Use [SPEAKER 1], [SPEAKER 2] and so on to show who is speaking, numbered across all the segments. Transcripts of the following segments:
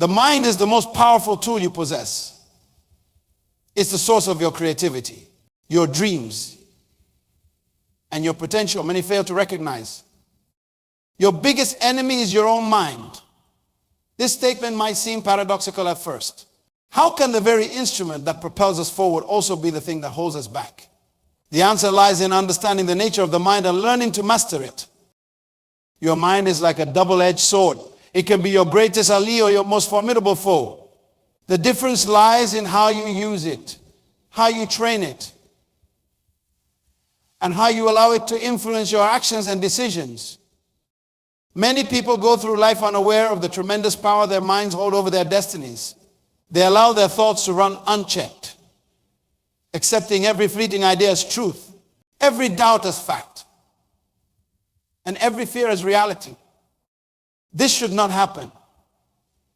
[SPEAKER 1] The mind is the most powerful tool you possess. It's the source of your creativity, your dreams, and your potential. Many fail to recognize. Your biggest enemy is your own mind. This statement might seem paradoxical at first. How can the very instrument that propels us forward also be the thing that holds us back? The answer lies in understanding the nature of the mind and learning to master it. Your mind is like a double-edged sword. It can be your greatest ally or your most formidable foe. The difference lies in how you use it, how you train it, and how you allow it to influence your actions and decisions. Many people go through life unaware of the tremendous power their minds hold over their destinies. They allow their thoughts to run unchecked, accepting every fleeting idea as truth, every doubt as fact, and every fear as reality. This should not happen.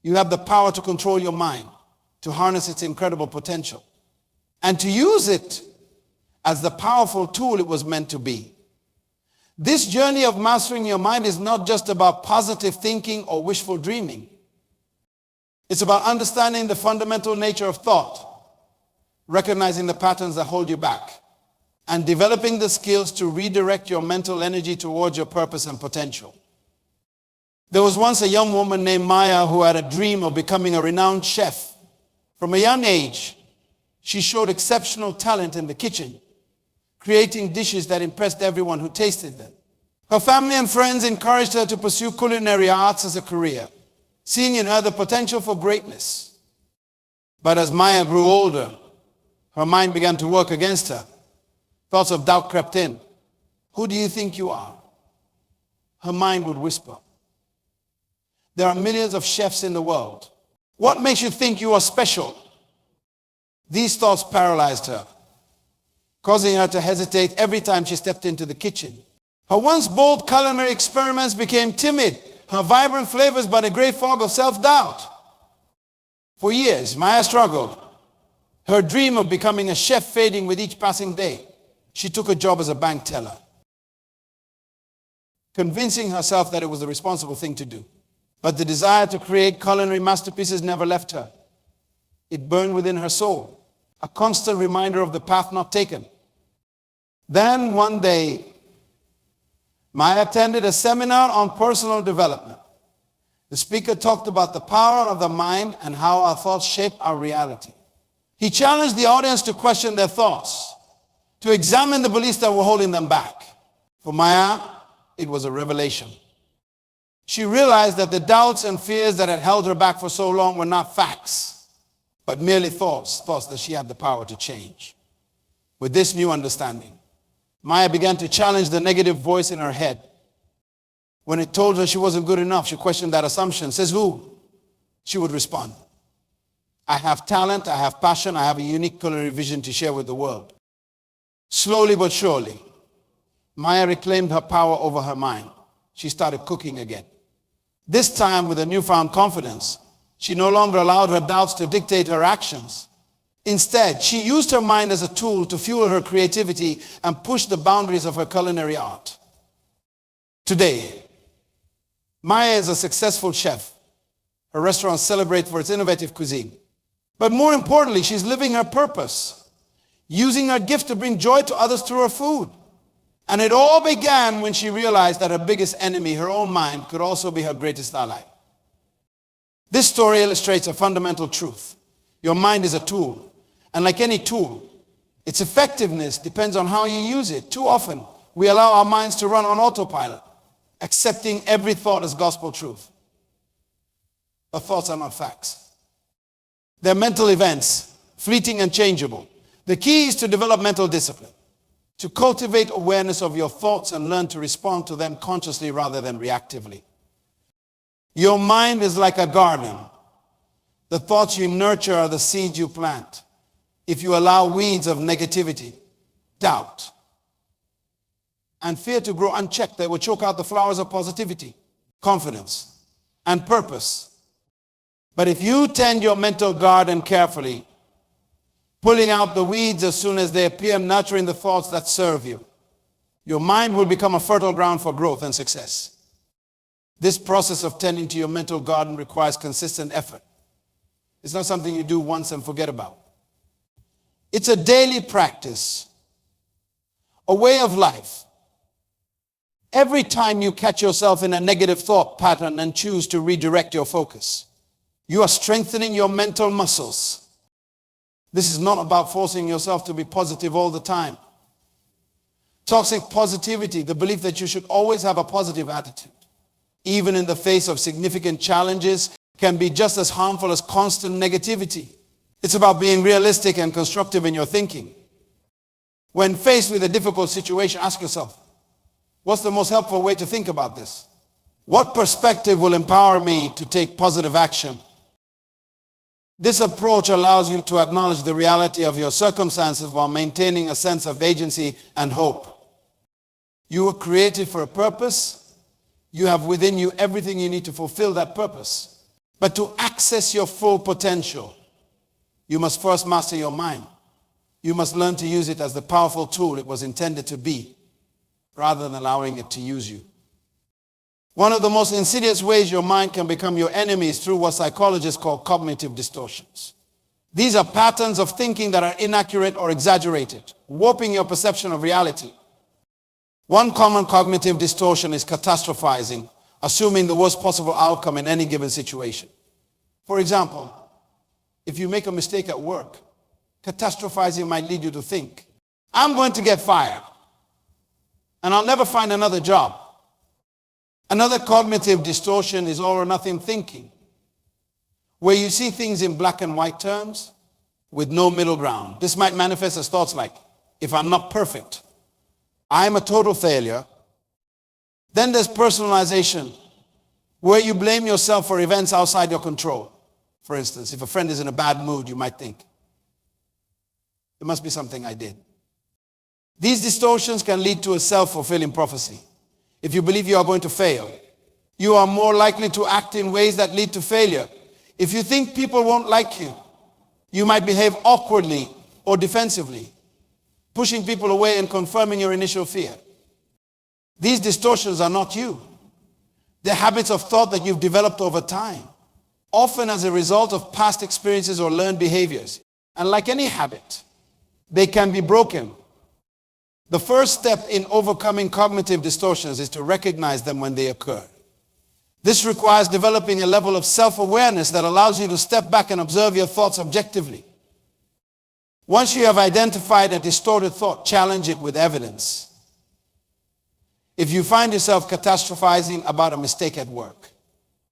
[SPEAKER 1] You have the power to control your mind, to harness its incredible potential, and to use it as the powerful tool it was meant to be. This journey of mastering your mind is not just about positive thinking or wishful dreaming. It's about understanding the fundamental nature of thought, recognizing the patterns that hold you back, and developing the skills to redirect your mental energy towards your purpose and potential. There was once a young woman named Maya who had a dream of becoming a renowned chef. From a young age, she showed exceptional talent in the kitchen, creating dishes that impressed everyone who tasted them. Her family and friends encouraged her to pursue culinary arts as a career, seeing in her the potential for greatness. But as Maya grew older, her mind began to work against her. Thoughts of doubt crept in. Who do you think you are? Her mind would whisper. There are millions of chefs in the world. What makes you think you are special? These thoughts paralyzed her, causing her to hesitate every time she stepped into the kitchen. Her once bold culinary experiments became timid, her vibrant flavors but a great fog of self-doubt. For years, Maya struggled, her dream of becoming a chef fading with each passing day. She took a job as a bank teller, convincing herself that it was the responsible thing to do. But the desire to create culinary masterpieces never left her. It burned within her soul, a constant reminder of the path not taken. Then one day, Maya attended a seminar on personal development. The speaker talked about the power of the mind and how our thoughts shape our reality. He challenged the audience to question their thoughts, to examine the beliefs that were holding them back. For Maya, it was a revelation. She realized that the doubts and fears that had held her back for so long were not facts, but merely thoughts that she had the power to change. With this new understanding, Maya began to challenge the negative voice in her head. When it told her she wasn't good enough, she questioned that assumption. Says who? She would respond, I have talent, I have passion, I have a unique culinary vision to share with the world. Slowly but surely, Maya reclaimed her power over her mind. She started cooking again. This time with a newfound confidence. She no longer allowed her doubts to dictate her actions. Instead, she used her mind as a tool to fuel her creativity and push the boundaries of her culinary art. Today, Maya is a successful chef. Her restaurants celebrate for its innovative cuisine. But more importantly, she's living her purpose, using her gift to bring joy to others through her food. And it all began when she realized that her biggest enemy, her own mind, could also be her greatest ally. This story illustrates a fundamental truth. Your mind is a tool. And like any tool, its effectiveness depends on how you use it. Too often, we allow our minds to run on autopilot, accepting every thought as gospel truth. But thoughts are not facts. They're mental events, fleeting and changeable. The key is to develop mental discipline, to cultivate awareness of your thoughts and learn to respond to them consciously rather than reactively. Your mind is like a garden. The thoughts you nurture are the seeds you plant. If you allow weeds of negativity, doubt, and fear to grow unchecked, they will choke out the flowers of positivity, confidence, and purpose. But if you tend your mental garden carefully, pulling out the weeds as soon as they appear, nurturing the thoughts that serve you, your mind will become a fertile ground for growth and success. This process of tending to your mental garden requires consistent effort, It's not something you do once and forget about. It's a daily practice, a way of life. Every time you catch yourself in a negative thought pattern and choose to redirect your focus, you are strengthening your mental muscles. This is not about forcing yourself to be positive all the time. Toxic positivity, the belief that you should always have a positive attitude, even in the face of significant challenges, can be just as harmful as constant negativity. It's about being realistic and constructive in your thinking. When faced with a difficult situation, ask yourself, what's the most helpful way to think about this? What perspective will empower me to take positive action? This approach allows you to acknowledge the reality of your circumstances while maintaining a sense of agency and hope. You were created for a purpose. You have within you everything you need to fulfill that purpose. But to access your full potential, you must first master your mind. You must learn to use it as the powerful tool it was intended to be, rather than allowing it to use you. One of the most insidious ways your mind can become your enemy is through what psychologists call cognitive distortions. These are patterns of thinking that are inaccurate or exaggerated, warping your perception of reality. One common cognitive distortion is catastrophizing, assuming the worst possible outcome in any given situation. For example, if you make a mistake at work, catastrophizing might lead you to think, I'm going to get fired, and I'll never find another job. Another cognitive distortion is all or nothing thinking, where you see things in black and white terms with no middle ground. This might manifest as thoughts like, if I'm not perfect, I'm a total failure. Then there's personalization, where you blame yourself for events outside your control. For instance, if a friend is in a bad mood, you might think, it must be something I did. These distortions can lead to a self-fulfilling prophecy. If you believe you are going to fail, you are more likely to act in ways that lead to failure. If you think people won't like you, you might behave awkwardly or defensively, pushing people away and confirming your initial fear. These distortions are not you. They're habits of thought that you've developed over time, often as a result of past experiences or learned behaviors. And like any habit, they can be broken. The first step in overcoming cognitive distortions is to recognize them when they occur. This requires developing a level of self-awareness that allows you to step back and observe your thoughts objectively. Once you have identified a distorted thought, challenge it with evidence. If you find yourself catastrophizing about a mistake at work,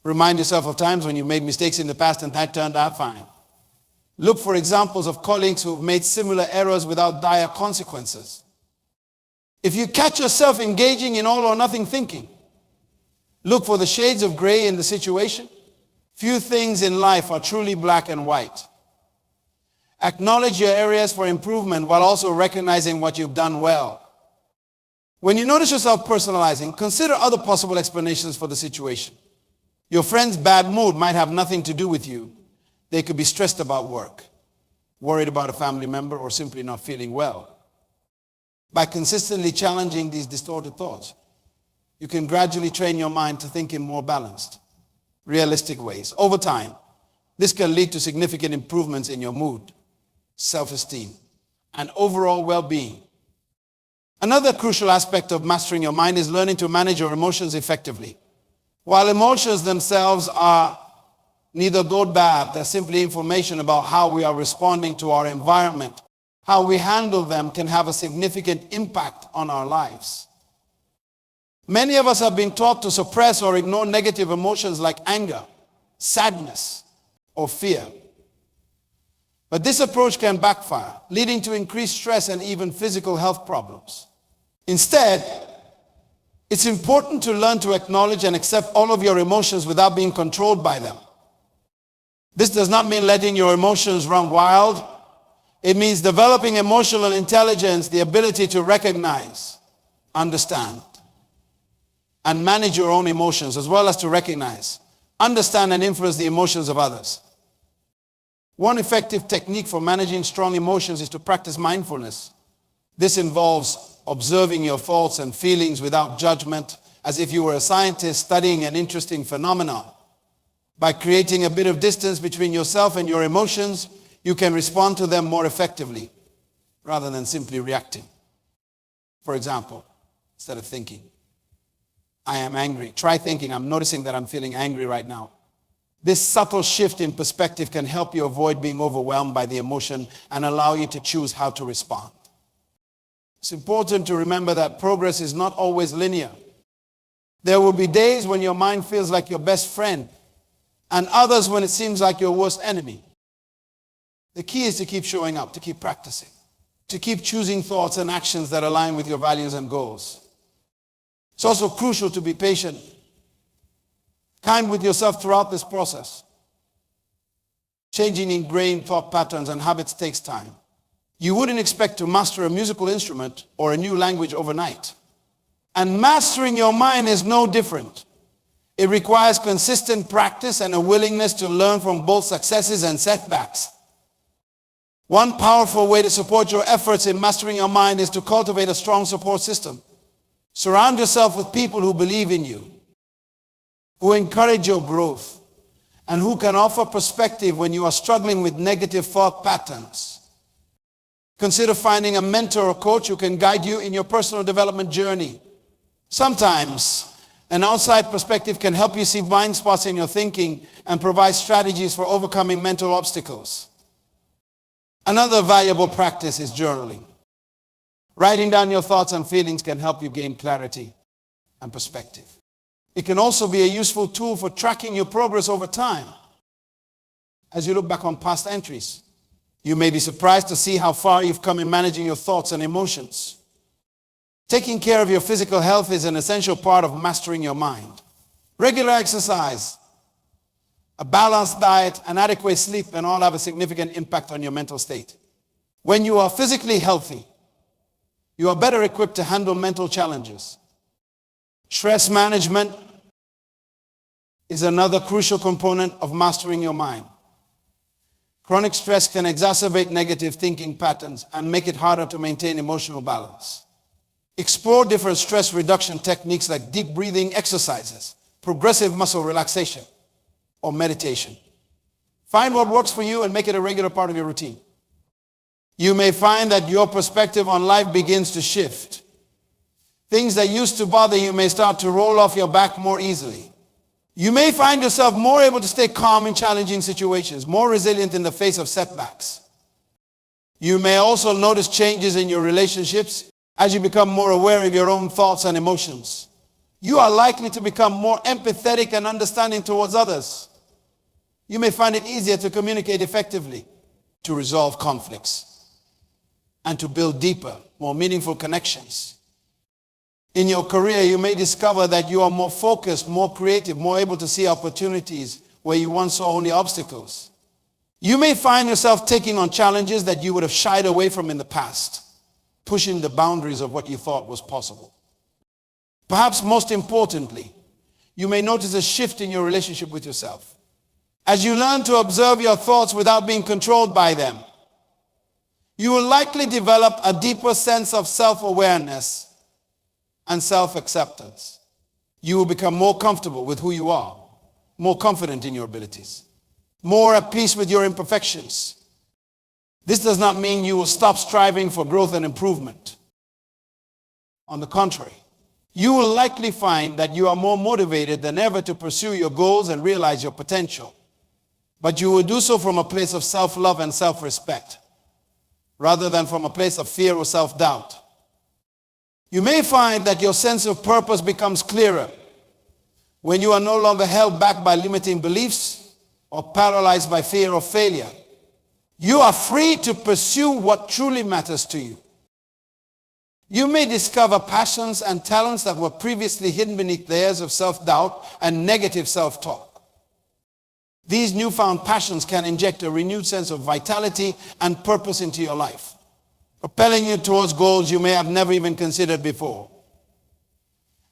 [SPEAKER 1] remind yourself of times when you made mistakes in the past and that turned out fine. Look for examples of colleagues who have made similar errors without dire consequences. If you catch yourself engaging in all or nothing thinking, look for the shades of gray in the situation. Few things in life are truly black and white. Acknowledge your areas for improvement while also recognizing what you've done well. When you notice yourself personalizing, consider other possible explanations for the situation. Your friend's bad mood might have nothing to do with you. They could be stressed about work, worried about a family member, or simply not feeling well. By consistently challenging these distorted thoughts, you can gradually train your mind to think in more balanced, realistic ways. Over time, this can lead to significant improvements in your mood, self-esteem, and overall well-being. Another crucial aspect of mastering your mind is learning to manage your emotions effectively. While emotions themselves are neither good nor bad, they're simply information about how we are responding to our environment. How we handle them can have a significant impact on our lives. Many of us have been taught to suppress or ignore negative emotions like anger, sadness, or fear. But this approach can backfire, leading to increased stress and even physical health problems. Instead, it's important to learn to acknowledge and accept all of your emotions without being controlled by them. This does not mean letting your emotions run wild. It means developing emotional intelligence, the ability to recognize, understand, and manage your own emotions, as well as to recognize, understand, and influence the emotions of others. One effective technique for managing strong emotions is to practice mindfulness. This involves observing your thoughts and feelings without judgment, as if you were a scientist studying an interesting phenomenon. By creating a bit of distance between yourself and your emotions, you can respond to them more effectively rather than simply reacting. For example, instead of thinking, I am angry, try thinking, I'm noticing that I'm feeling angry right now. This subtle shift in perspective can help you avoid being overwhelmed by the emotion and allow you to choose how to respond. It's important to remember that progress is not always linear. There will be days when your mind feels like your best friend, and others when it seems like your worst enemy. The key is to keep showing up, to keep practicing, to keep choosing thoughts and actions that align with your values and goals. It's also crucial to be patient, kind with yourself throughout this process. Changing ingrained thought patterns and habits takes time. You wouldn't expect to master a musical instrument or a new language overnight. And mastering your mind is no different. It requires consistent practice and a willingness to learn from both successes and setbacks. One powerful way to support your efforts in mastering your mind is to cultivate a strong support system. Surround yourself with people who believe in you, who encourage your growth, and who can offer perspective when you are struggling with negative thought patterns. Consider finding a mentor or coach who can guide you in your personal development journey. Sometimes, an outside perspective can help you see blind spots in your thinking and provide strategies for overcoming mental obstacles. Another valuable practice is journaling. Writing down your thoughts and feelings can help you gain clarity and perspective. It can also be a useful tool for tracking your progress over time. As you look back on past entries, you may be surprised to see how far you've come in managing your thoughts and emotions. Taking care of your physical health is an essential part of mastering your mind. Regular exercise, a balanced diet, and adequate sleep can all have a significant impact on your mental state. When you are physically healthy, you are better equipped to handle mental challenges. Stress management is another crucial component of mastering your mind. Chronic stress can exacerbate negative thinking patterns and make it harder to maintain emotional balance. Explore different stress reduction techniques like deep breathing exercises, progressive muscle relaxation, or meditation. Find what works for you and make it a regular part of your routine. You may find that your perspective on life begins to shift. Things that used to bother you may start to roll off your back more easily. You may find yourself more able to stay calm in challenging situations, more resilient in the face of setbacks. You may also notice changes in your relationships as you become more aware of your own thoughts and emotions. You are likely to become more empathetic and understanding towards others. You may find it easier to communicate effectively, to resolve conflicts, and to build deeper, more meaningful connections. In your career, you may discover that you are more focused, more creative, more able to see opportunities where you once saw only obstacles. You may find yourself taking on challenges that you would have shied away from in the past, pushing the boundaries of what you thought was possible. Perhaps most importantly, you may notice a shift in your relationship with yourself. As you learn to observe your thoughts without being controlled by them, you will likely develop a deeper sense of self-awareness and self-acceptance. You will become more comfortable with who you are, more confident in your abilities, more at peace with your imperfections. This does not mean you will stop striving for growth and improvement. On the contrary, you will likely find that you are more motivated than ever to pursue your goals and realize your potential. But you will do so from a place of self-love and self-respect, rather than from a place of fear or self-doubt. You may find that your sense of purpose becomes clearer when you are no longer held back by limiting beliefs or paralyzed by fear of failure. You are free to pursue what truly matters to you. You may discover passions and talents that were previously hidden beneath layers of self-doubt and negative self-talk. These newfound passions can inject a renewed sense of vitality and purpose into your life, propelling you towards goals you may have never even considered before.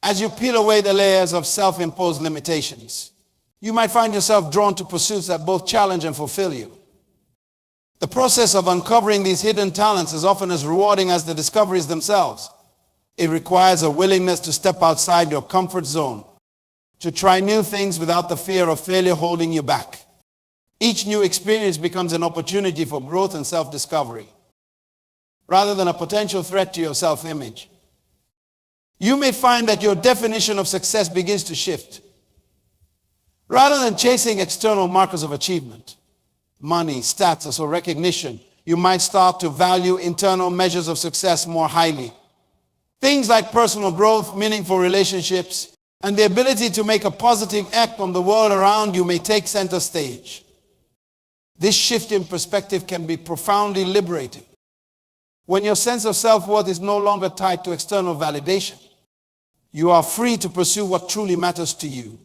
[SPEAKER 1] As you peel away the layers of self-imposed limitations, you might find yourself drawn to pursuits that both challenge and fulfill you. The process of uncovering these hidden talents is often as rewarding as the discoveries themselves. It requires a willingness to step outside your comfort zone to try new things without the fear of failure holding you back. Each new experience becomes an opportunity for growth and self-discovery, rather than a potential threat to your self-image. You may find that your definition of success begins to shift. Rather than chasing external markers of achievement, money, status, or recognition, you might start to value internal measures of success more highly. Things like personal growth, meaningful relationships, and the ability to make a positive impact on the world around you may take center stage. This shift in perspective can be profoundly liberating. When your sense of self-worth is no longer tied to external validation, you are free to pursue what truly matters to you,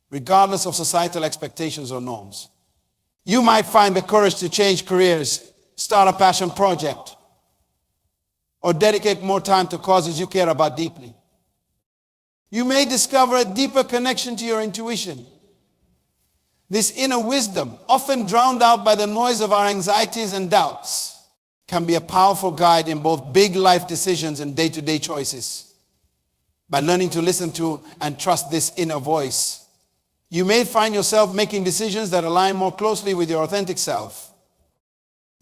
[SPEAKER 1] regardless of societal expectations or norms. You might find the courage to change careers, start a passion project, or dedicate more time to causes you care about deeply. You may discover a deeper connection to your intuition. This inner wisdom, often drowned out by the noise of our anxieties and doubts, can be a powerful guide in both big life decisions and day-to-day choices. By learning to listen to and trust this inner voice, you may find yourself making decisions that align more closely with your authentic self.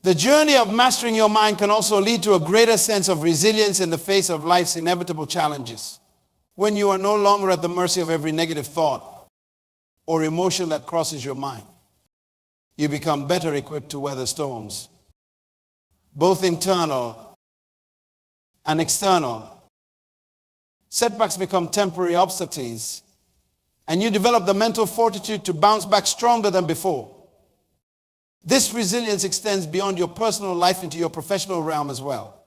[SPEAKER 1] The journey of mastering your mind can also lead to a greater sense of resilience in the face of life's inevitable challenges. When you are no longer at the mercy of every negative thought or emotion that crosses your mind, you become better equipped to weather storms, both internal and external. Setbacks become temporary obstacles, and you develop the mental fortitude to bounce back stronger than before. This resilience extends beyond your personal life into your professional realm as well.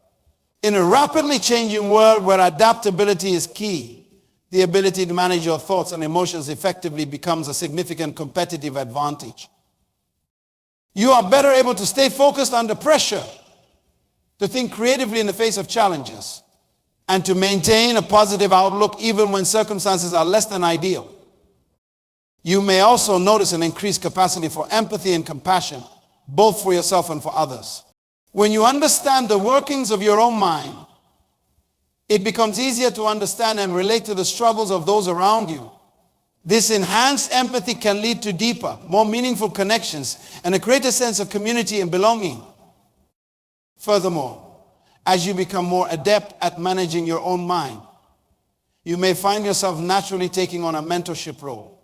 [SPEAKER 1] In a rapidly changing world where adaptability is key, the ability to manage your thoughts and emotions effectively becomes a significant competitive advantage. You are better able to stay focused under pressure, to think creatively in the face of challenges, and to maintain a positive outlook even when circumstances are less than ideal. You may also notice an increased capacity for empathy and compassion, both for yourself and for others. When you understand the workings of your own mind, it becomes easier to understand and relate to the struggles of those around you. This enhanced empathy can lead to deeper, more meaningful connections and a greater sense of community and belonging. Furthermore, as you become more adept at managing your own mind, you may find yourself naturally taking on a mentorship role,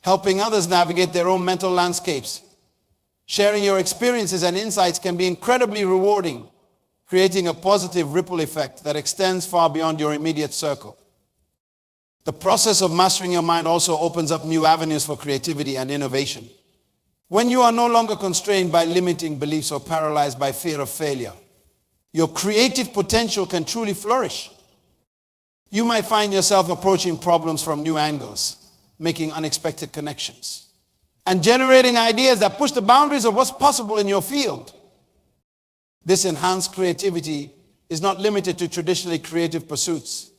[SPEAKER 1] helping others navigate their own mental landscapes. Sharing your experiences and insights can be incredibly rewarding, creating a positive ripple effect that extends far beyond your immediate circle. The process of mastering your mind also opens up new avenues for creativity and innovation. When you are no longer constrained by limiting beliefs or paralyzed by fear of failure, your creative potential can truly flourish. You might find yourself approaching problems from new angles, making unexpected connections, and generating ideas that push the boundaries of what's possible in your field. This enhanced creativity is not limited to traditionally creative pursuits.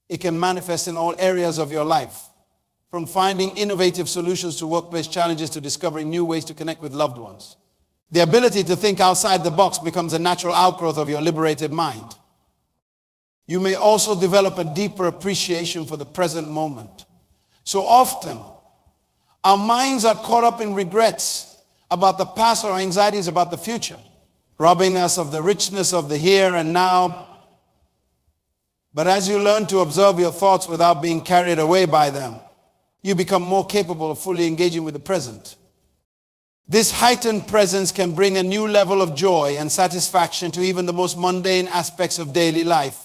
[SPEAKER 1] It can manifest in all areas of your life, from finding innovative solutions to workplace challenges to discovering new ways to connect with loved ones. The ability to think outside the box becomes a natural outgrowth of your liberated mind. You may also develop a deeper appreciation for the present moment. So often, our minds are caught up in regrets about the past or anxieties about the future, robbing us of the richness of the here and now. But as you learn to observe your thoughts without being carried away by them, you become more capable of fully engaging with the present. This heightened presence can bring a new level of joy and satisfaction to even the most mundane aspects of daily life.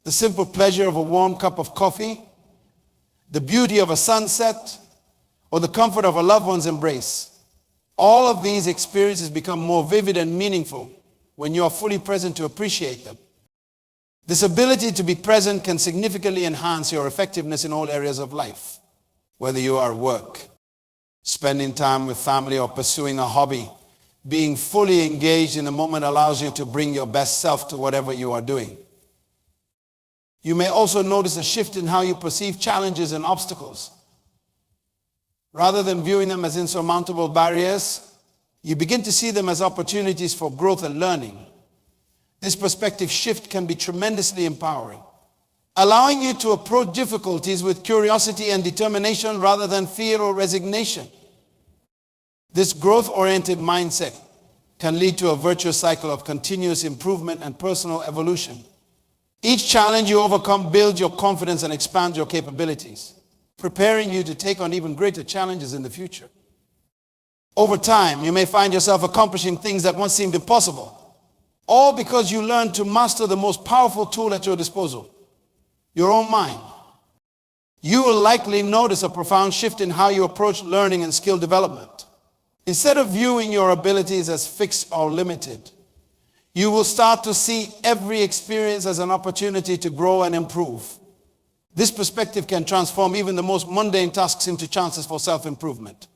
[SPEAKER 1] The simple pleasure of a warm cup of coffee, the beauty of a sunset, or the comfort of a loved one's embrace. All of these experiences become more vivid and meaningful when you are fully present to appreciate them. This ability to be present can significantly enhance your effectiveness in all areas of life. Whether you are at work, spending time with family, or pursuing a hobby, being fully engaged in the moment allows you to bring your best self to whatever you are doing. You may also notice a shift in how you perceive challenges and obstacles. Rather than viewing them as insurmountable barriers, you begin to see them as opportunities for growth and learning. This perspective shift can be tremendously empowering. allowing you to approach difficulties with curiosity and determination rather than fear or resignation. This growth-oriented mindset can lead to a virtuous cycle of continuous improvement and personal evolution. Each challenge you overcome builds your confidence and expands your capabilities, preparing you to take on even greater challenges in the future. Over time, you may find yourself accomplishing things that once seemed impossible, all because you learned to master the most powerful tool at your disposal, your own mind. You will likely notice a profound shift in how you approach learning and skill development. Instead of viewing your abilities as fixed or limited, you will start to see every experience as an opportunity to grow and improve. This perspective can transform even the most mundane tasks into chances for self-improvement.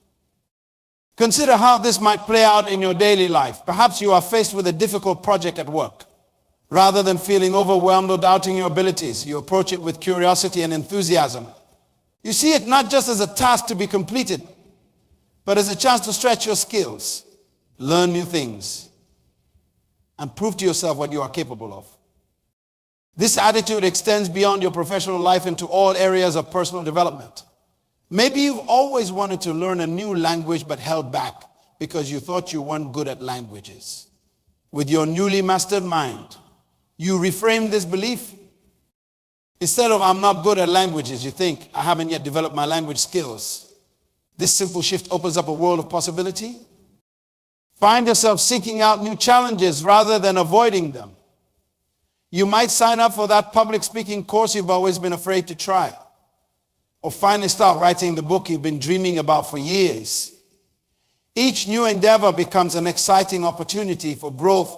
[SPEAKER 1] Consider how this might play out in your daily life. Perhaps you are faced with a difficult project at work. Rather than feeling overwhelmed or doubting your abilities, you approach it with curiosity and enthusiasm. You see it not just as a task to be completed, but as a chance to stretch your skills, learn new things, and prove to yourself what you are capable of. This attitude extends beyond your professional life into all areas of personal development. Maybe you've always wanted to learn a new language but held back because you thought you weren't good at languages. With your newly mastered mind, you reframe this belief. Instead of "I'm not good at languages," you think, "I haven't yet developed my language skills." This simple shift opens up a world of possibility. Find yourself seeking out new challenges rather than avoiding them. You might sign up for that public speaking course you've always been afraid to try. Or finally start writing the book you've been dreaming about for years. Each new endeavor becomes an exciting opportunity for growth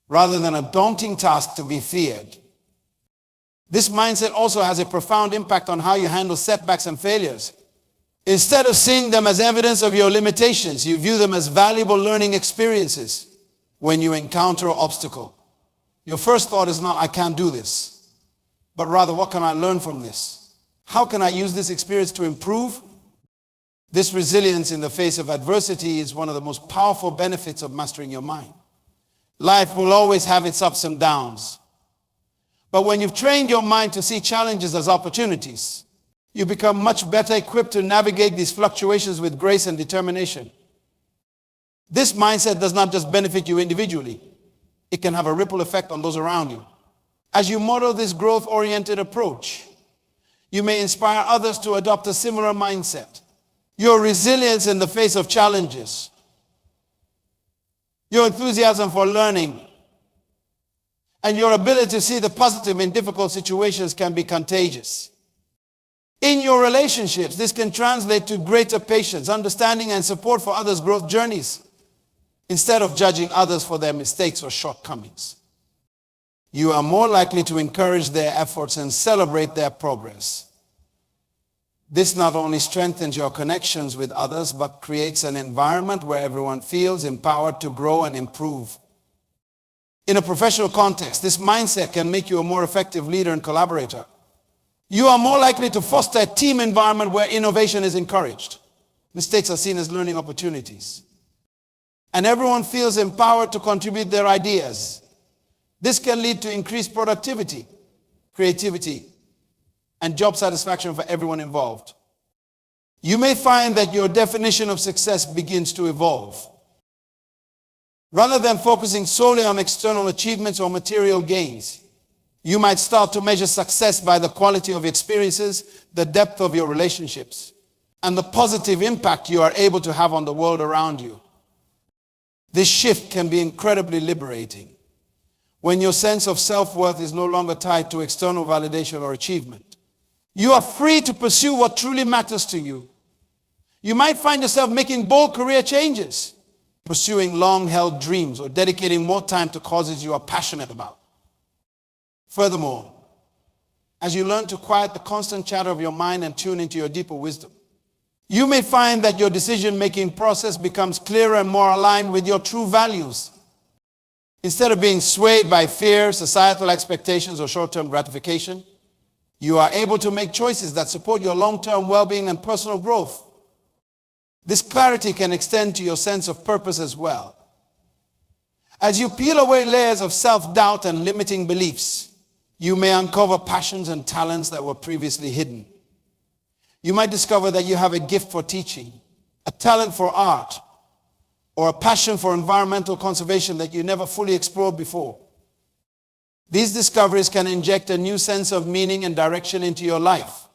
[SPEAKER 1] rather than a daunting task to be feared. This mindset also has a profound impact on how you handle setbacks and failures. Instead of seeing them as evidence of your limitations, you view them as valuable learning experiences. When you encounter an obstacle, your first thought is not "I can't do this," but rather, "What can I learn from this? How can I use this experience to improve?" This resilience in the face of adversity is one of the most powerful benefits of mastering your mind. Life will always have its ups and downs. But when you've trained your mind to see challenges as opportunities, you become much better equipped to navigate these fluctuations with grace and determination. This mindset does not just benefit you individually. It can have a ripple effect on those around you. As you model this growth-oriented approach, you may inspire others to adopt a similar mindset. Your resilience in the face of challenges, your enthusiasm for learning, and your ability to see the positive in difficult situations can be contagious. In your relationships, this can translate to greater patience, understanding, and support for others' growth journeys, instead of judging others for their mistakes or shortcomings. You are more likely to encourage their efforts and celebrate their progress. This not only strengthens your connections with others, but creates an environment where everyone feels empowered to grow and improve. In a professional context, this mindset can make you a more effective leader and collaborator. You are more likely to foster a team environment where innovation is encouraged. Mistakes are seen as learning opportunities. And everyone feels empowered to contribute their ideas. This can lead to increased productivity, creativity, and job satisfaction for everyone involved. You may find that your definition of success begins to evolve. Rather than focusing solely on external achievements or material gains, you might start to measure success by the quality of experiences, the depth of your relationships, and the positive impact you are able to have on the world around you. This shift can be incredibly liberating when your sense of self-worth is no longer tied to external validation or achievement. You are free to pursue what truly matters to you. You might find yourself making bold career changes, pursuing long-held dreams, or dedicating more time to causes you are passionate about. Furthermore, as you learn to quiet the constant chatter of your mind and tune into your deeper wisdom, you may find that your decision-making process becomes clearer and more aligned with your true values. Instead of being swayed by fear, societal expectations, or short-term gratification, you are able to make choices that support your long-term well-being and personal growth. This clarity can extend to your sense of purpose as well. As you peel away layers of self-doubt and limiting beliefs, You may uncover passions and talents that were previously hidden. You might discover that you have a gift for teaching, a talent for art, or a passion for environmental conservation that you never fully explored before. These discoveries can inject a new sense of meaning and direction into your life.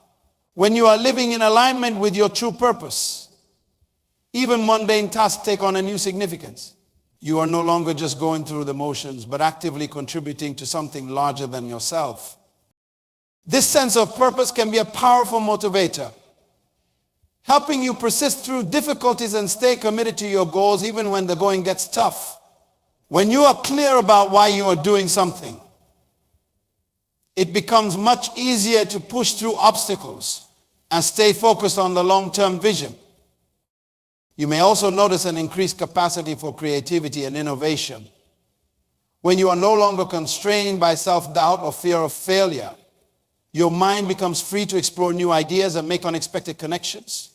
[SPEAKER 1] When you are living in alignment with your true purpose, even mundane tasks take on a new significance. You are no longer just going through the motions, but actively contributing to something larger than yourself. This sense of purpose can be a powerful motivator, helping you persist through difficulties and stay committed to your goals even when the going gets tough. When you are clear about why you are doing something, it becomes much easier to push through obstacles and stay focused on the long-term vision. You may also notice an increased capacity for creativity and innovation. When you are no longer constrained by self-doubt or fear of failure, your mind becomes free to explore new ideas and make unexpected connections.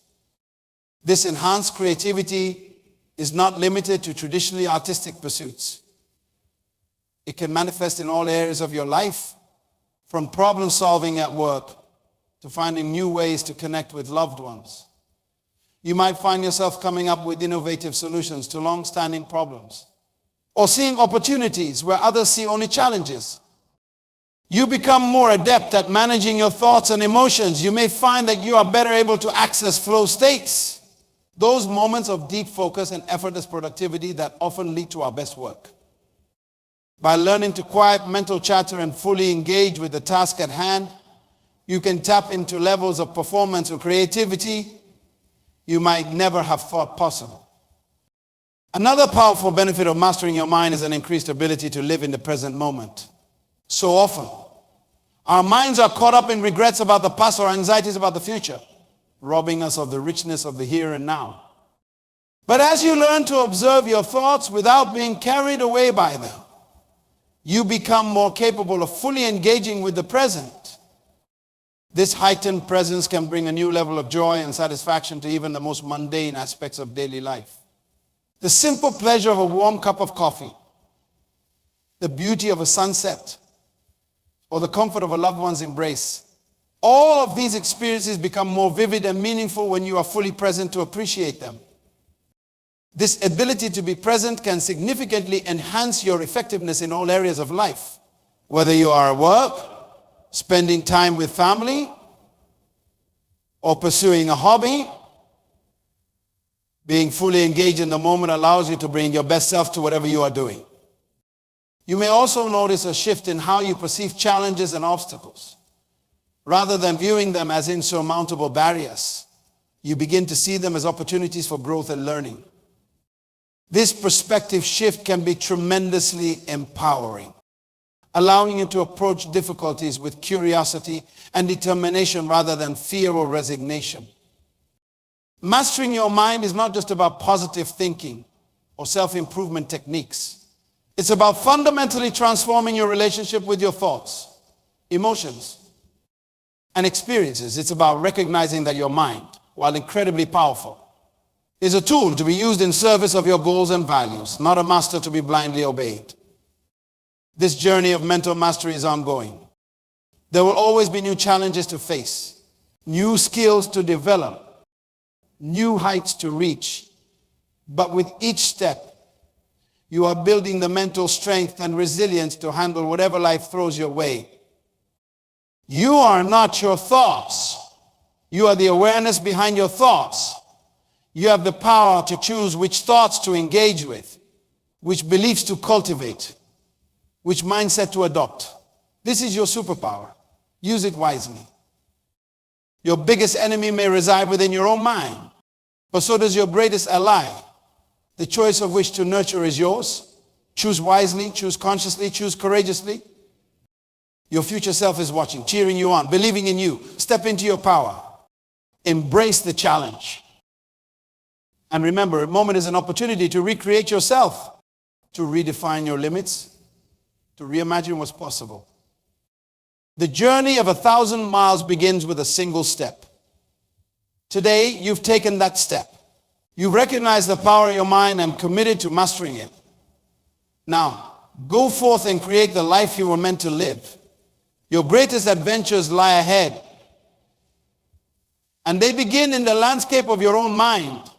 [SPEAKER 1] This enhanced creativity is not limited to traditionally artistic pursuits. It can manifest in all areas of your life, from problem solving at work to finding new ways to connect with loved ones. You might find yourself coming up with innovative solutions to long-standing problems, or seeing opportunities where others see only challenges. You become more adept at managing your thoughts and emotions. You may find that you are better able to access flow states, those moments of deep focus and effortless productivity that often lead to our best work. By learning to quiet mental chatter and fully engage with the task at hand, you can tap into levels of performance or creativity you might never have thought possible. Another powerful benefit of mastering your mind is an increased ability to live in the present moment. So often, our minds are caught up in regrets about the past or anxieties about the future, robbing us of the richness of the here and now. But as you learn to observe your thoughts without being carried away by them, you become more capable of fully engaging with the present. This heightened presence can bring a new level of joy and satisfaction to even the most mundane aspects of daily life. The simple pleasure of a warm cup of coffee, the beauty of a sunset, or the comfort of a loved one's embrace. All of these experiences become more vivid and meaningful when you are fully present to appreciate them. This ability to be present can significantly enhance your effectiveness in all areas of life. Whether you are at work, spending time with family, or pursuing a hobby, being fully engaged in the moment allows you to bring your best self to whatever you are doing. You may also notice a shift in how you perceive challenges and obstacles. Rather than viewing them as insurmountable barriers, you begin to see them as opportunities for growth and learning. This perspective shift can be tremendously empowering, allowing you to approach difficulties with curiosity and determination rather than fear or resignation. Mastering your mind is not just about positive thinking or self-improvement techniques. It's about fundamentally transforming your relationship with your thoughts, emotions, and experiences. It's about recognizing that your mind, while incredibly powerful, is a tool to be used in service of your goals and values, not a master to be blindly obeyed. This journey of mental mastery is ongoing. There will always be new challenges to face, new skills to develop, new heights to reach. But with each step, you are building the mental strength and resilience to handle whatever life throws your way. You are not your thoughts. You are the awareness behind your thoughts. You have the power to choose which thoughts to engage with, which beliefs to cultivate, which mindset to adopt. This is your superpower. Use it wisely. Your biggest enemy may reside within your own mind, but so does your greatest ally. The choice of which to nurture is yours. Choose wisely, choose consciously, choose courageously. Your future self is watching, cheering you on, believing in you. Step into your power. Embrace the challenge. And remember, a moment is an opportunity to recreate yourself, to redefine your limits, to reimagine what's possible. The journey of 1,000 miles begins with a single step. Today, you've taken that step. You recognize the power of your mind and committed to mastering it. Now, go forth and create the life you were meant to live. Your greatest adventures lie ahead. And they begin in the landscape of your own mind.